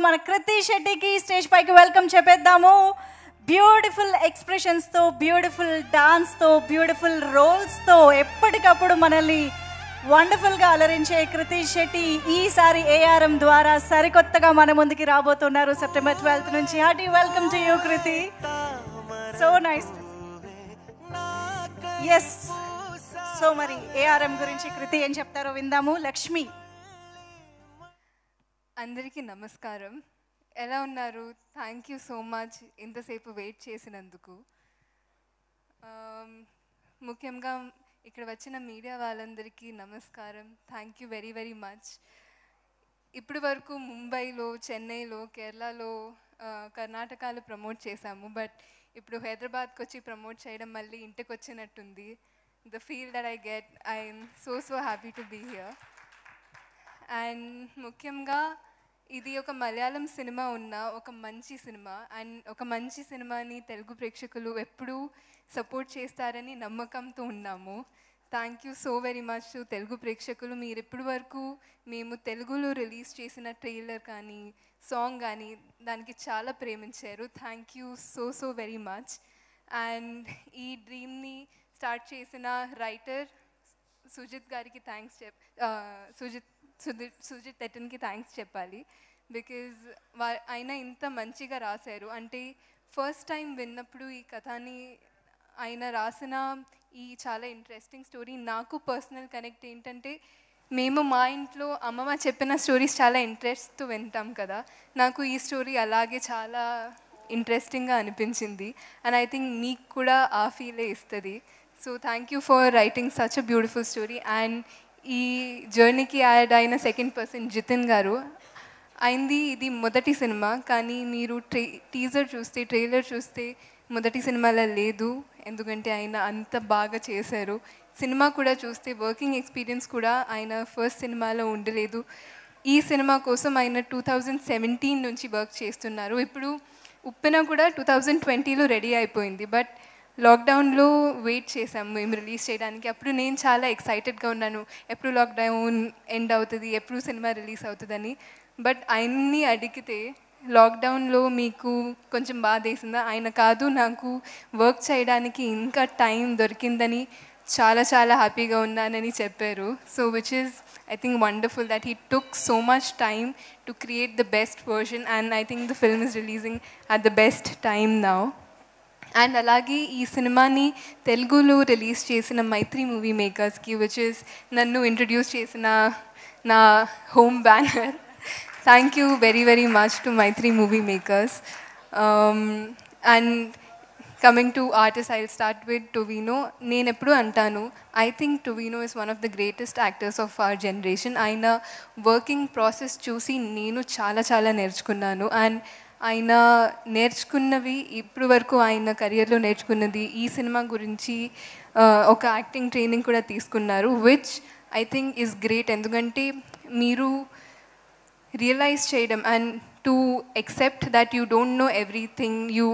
మన కృతి శెట్టికి స్టేజ్ పైకి welcome చెప్పేద్దాము. Beautiful ఎక్స్ప్రెషన్స్తో, beautiful డాన్స్తో, beautiful రోల్స్తో ఎప్పటికప్పుడు మనల్ని వండర్ఫుల్గా అలరించే కృతి శెట్టి ఈసారి ఏఆర్ఎం ద్వారా సరికొత్తగా మన ముందుకి రాబోతున్నారు సెప్టెంబర్ 12th నుంచి. Hearty welcome to you Kriti. So nice. Yes, so మరి ఏఆర్ఎం గురించి కృతి ఏం చెప్తారో విందాము. లక్ష్మి. అందరికీ నమస్కారం. ఎలా ఉన్నారు? థ్యాంక్ యూ సో మచ్ ఇంతసేపు వెయిట్ చేసినందుకు. ముఖ్యంగా ఇక్కడ వచ్చిన మీడియా వాళ్ళందరికీ నమస్కారం. Thank you very very much. ఇప్పటి వరకు ముంబైలో, చెన్నైలో, కేరళలో, కర్ణాటకలో ప్రమోట్ చేశాము. బట్ ఇప్పుడు హైదరాబాద్కి వచ్చి ప్రమోట్ చేయడం మళ్ళీ ఇంటికి వచ్చినట్టుంది. The feel that I get, I'm so happy to be here. And ముఖ్యంగా ఇది ఒక మలయాళం సినిమా ఉన్న ఒక మంచి సినిమా. అండ్ ఒక మంచి సినిమాని తెలుగు ప్రేక్షకులు ఎప్పుడూ సపోర్ట్ చేస్తారని నమ్మకంతో ఉన్నాము. Thank you so very much to Telugu ప్రేక్షకులు. మీరు ఇప్పటి వరకు మేము తెలుగులో రిలీజ్ చేసిన ట్రైలర్ కానీ, సాంగ్ కానీ దానికి చాలా ప్రేమించారు. Thank you so very much. And ఈ డ్రీమ్ని స్టార్ట్ చేసిన రైటర్ సుజిత్ గారికి థ్యాంక్స్ సుజిత్ ఎటన్కి థ్యాంక్స్ చెప్పాలి. బికాజ్ ఆయన ఇంత మంచిగా రాశారు. అంటే ఫస్ట్ టైం విన్నప్పుడు ఈ కథని, ఆయన రాసిన ఈ చాలా ఇంట్రెస్టింగ్ స్టోరీ నాకు పర్సనల్ కనెక్ట్ ఏంటంటే, మేము మా ఇంట్లో అమ్మమ్మ చెప్పిన స్టోరీస్ చాలా ఇంట్రెస్ట్తో వింటాం కదా. నాకు ఈ స్టోరీ అలాగే చాలా ఇంట్రెస్టింగ్గా అనిపించింది. అండ్ ఐ థింక్ మీకు కూడా ఆ ఫీలే ఇస్తుంది. So thank you for writing such a beautiful story. And ఈ జర్నీకి యాడ్ అయిన సెకండ్ పర్సన్ జితిన్ గారు. అయింది ఇది మొదటి సినిమా, కానీ మీరు ట్రైలర్ చూస్తే మొదటి సినిమాలో లేదు. ఎందుకంటే ఆయన అంత బాగా చేశారు. సినిమా కూడా చూస్తే వర్కింగ్ ఎక్స్పీరియన్స్ కూడా ఆయన ఫస్ట్ సినిమాలో ఉండలేదు. ఈ సినిమా కోసం ఆయన 2017 నుంచి వర్క్ చేస్తున్నారు. ఇప్పుడు ఉప్పెన కూడా 2020లో రెడీ అయిపోయింది. బట్ లాక్డౌన్లో వెయిట్ చేసాము మేము రిలీజ్ చేయడానికి. అప్పుడు నేను చాలా ఎక్సైటెడ్గా ఉన్నాను, ఎప్పుడు లాక్డౌన్ ఎండ్ అవుతుంది, ఎప్పుడు సినిమా రిలీజ్ అవుతుందని. బట్ ఆయన్ని అడిగితే లాక్డౌన్లో మీకు కొంచెం బాధ వేసిందా? ఆయన కాదు, నాకు వర్క్ చేయడానికి ఇంకా టైం దొరికిందని చాలా హ్యాపీగా ఉన్నానని చెప్పారు. So which is I think wonderful that he took so much time to create the best version, and I think the film is releasing at the best time now. And అలాగే ఈ సినిమాని తెలుగులో release చేసిన Mythri movie మేకర్స్కి, which is నన్ను introduce చేసిన నా home banner. Thank you very much to Mythri movie makers. And coming to artist, I will start with Tovino. నేను ఎప్పుడు అంటాను, I think Tovino is one of the greatest actors of our generation. ఆయన working process చూసి నేను చాలా నేర్చుకున్నాను. అండ్ ఆయన నేర్చుకున్నవి ఇప్పుడు వరకు ఆయన కెరియర్లో నేర్చుకున్నది ఈ సినిమా గురించి ఒక యాక్టింగ్ ట్రైనింగ్ కూడా తీసుకున్నారు, which I think is great. ఎందుకంటే మీరు రియలైజ్ చేయడం and to accept that you don't know everything, you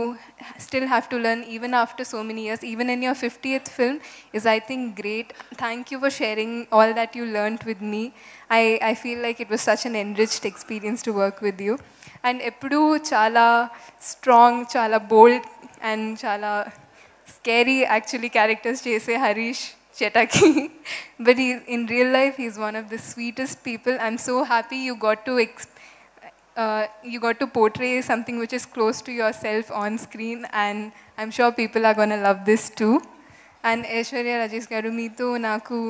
still have to learn even after so many years, even in your 50th film is I think great. Thank you for sharing all that you learned with me. I feel like it was such an enriched experience to work with you. And ఎప్పుడు చాలా strong, చాలా బోల్డ్ and చాలా scary actually characters చేసే Harish Chetaki, but in real life he's one of the sweetest people. I'm so happy you got to portray something which is close to yourself on screen, and I'm sure people are going to love this too. And Aishwarya Rajesh garu, meeto naku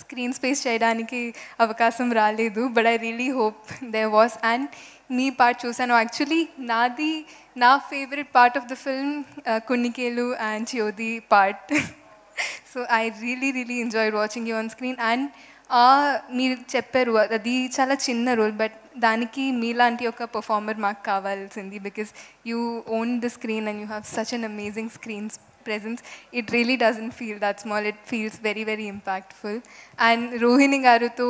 screen space cheyadaniki avakasam raledu, but I really hope there was. And me part chusanu, actually na favorite part of the film Kunnikelu and Chiyodi part. So I really enjoyed watching you on screen. And మీరు చెప్పారు అది చాలా చిన్న role, but దానికి మీలాంటి ఒక performer మాకు కావాల్సింది. Because you own the screen and you have such an amazing screen presence. It really doesn't feel that small, it feels very impactful. And Rohini garuto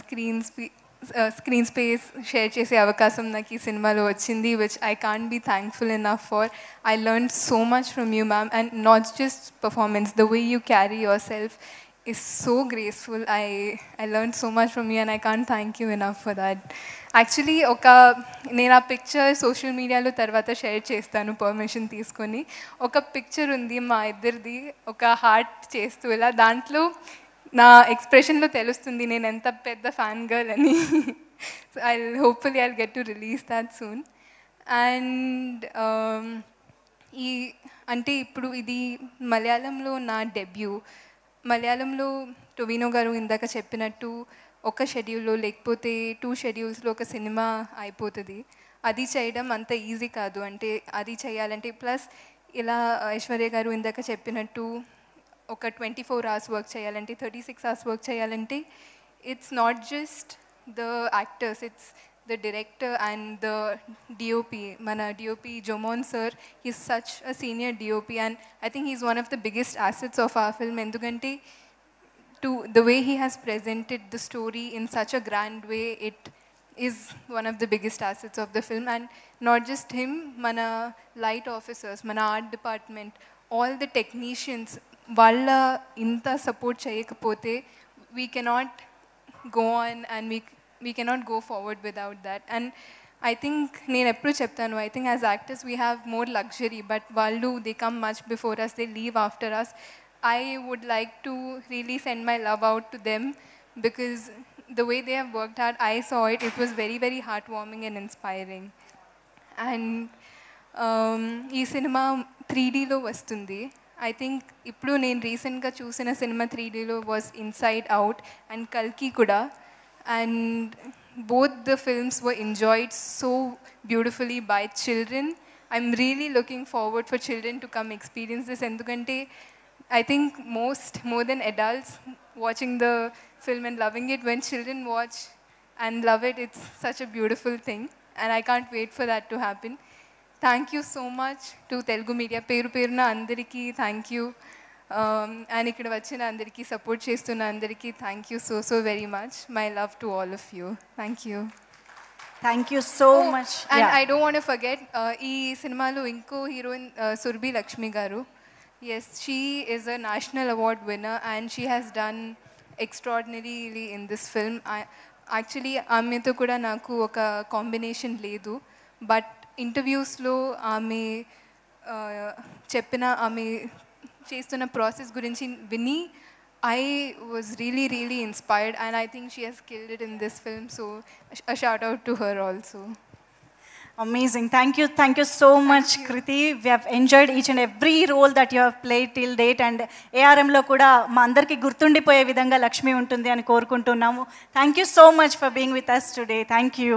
screen space share chese avakasam naki cinemalo vachindi, which I can't be thankful enough for. I learned so much from you, ma'am, and not just performance, the way you carry yourself is so graceful. I learned so much from you and I can't thank you enough for that. Actually నేను ఆ picture social మీడియాలో తర్వాత share చేస్తాను permission తీసుకొని. ఒక picture ఉంది మా ఇద్దరిది, ఒక హార్ట్ చేస్తూ ఇలా. దాంట్లో నా ఎక్స్ప్రెషన్లో తెలుస్తుంది నేను ఎంత పెద్ద ఫ్యాన్ గర్ల్ అని. So hopefully I get to release that soon. And ఈ అంటే ఇప్పుడు ఇది మలయాళంలో నా డెబ్యూ. మలయాళంలో టొవినో గారు ఇందాక చెప్పినట్టు ఒక షెడ్యూల్లో లేకపోతే 2 షెడ్యూల్స్లో ఒక సినిమా అయిపోతుంది. అది చేయడం అంత ఈజీ కాదు. అంటే అది చేయాలంటే ప్లస్ ఇలా ఐశ్వర్య గారు ఇందాక చెప్పినట్టు ఒక 24 అవర్స్ వర్క్ చేయాలంటే 36 అవర్స్ వర్క్ చేయాలంటే it's not just the actors, it's the director and the DOP. Mana DOP Jomon sir, he's such a senior DOP and I think he's one of the biggest assets of our film. Endukante to the way he has presented the story in such a grand way, it is one of the biggest assets of the film. And not just him, mana light officers, mana art department, all the technicians, valla inta support cheyakapote we cannot go on and we cannot go forward without that. And I think నేను ఎప్పుడు చెప్తాను, I think as actors we have more luxury, but వాళ్ళు they come much before us, they leave after us. I would like to really send my love out to them because the way they have worked hard, I saw it, it was very very heartwarming and inspiring. And ఈ సినిమా 3Dలో వస్తుంది. I think ఇప్పుడు నేను రీసెంట్గా చూసిన సినిమా 3Dలో వాజ్ ఇన్సైడ్ అవుట్ అండ్ కల్కి కూడా. And both the films were enjoyed so beautifully by children. I'm really looking forward for children to come experience this. Endukante I think more than adults watching the film and loving it, when children watch and love it, it's such a beautiful thing and I can't wait for that to happen. Thank you so much to Telugu media. Peru peruna andariki thank you. And ikkada vachina andariki support chestunna andariki thank you so very much. My love to all of you. Thank you. Thank you so much. And I don't want to forget ee cinemalo inko heroine Surbhi Lakshmi garu. Yes, she is a national award winner and she has done extraordinarily in this film. Actually ఆమెతో కూడా నాకు ఒక combination లేదు, but ఇంటర్వ్యూస్లో ఆమె చెప్పిన ఆమె చేస్తున్న process గురించి విని I was really inspired and I think she has killed it in this film, so a shout out to her also. Amazing. Thank you so much, Kriti. We have enjoyed each and every role that you have played till date and ARM లో కూడా మా అందరికి గుర్తుండిపోయే విధంగా లక్ష్మి ఉంటుంది అని కోరుకుంటున్నాము. Thank you so much for being with us today. Thank you.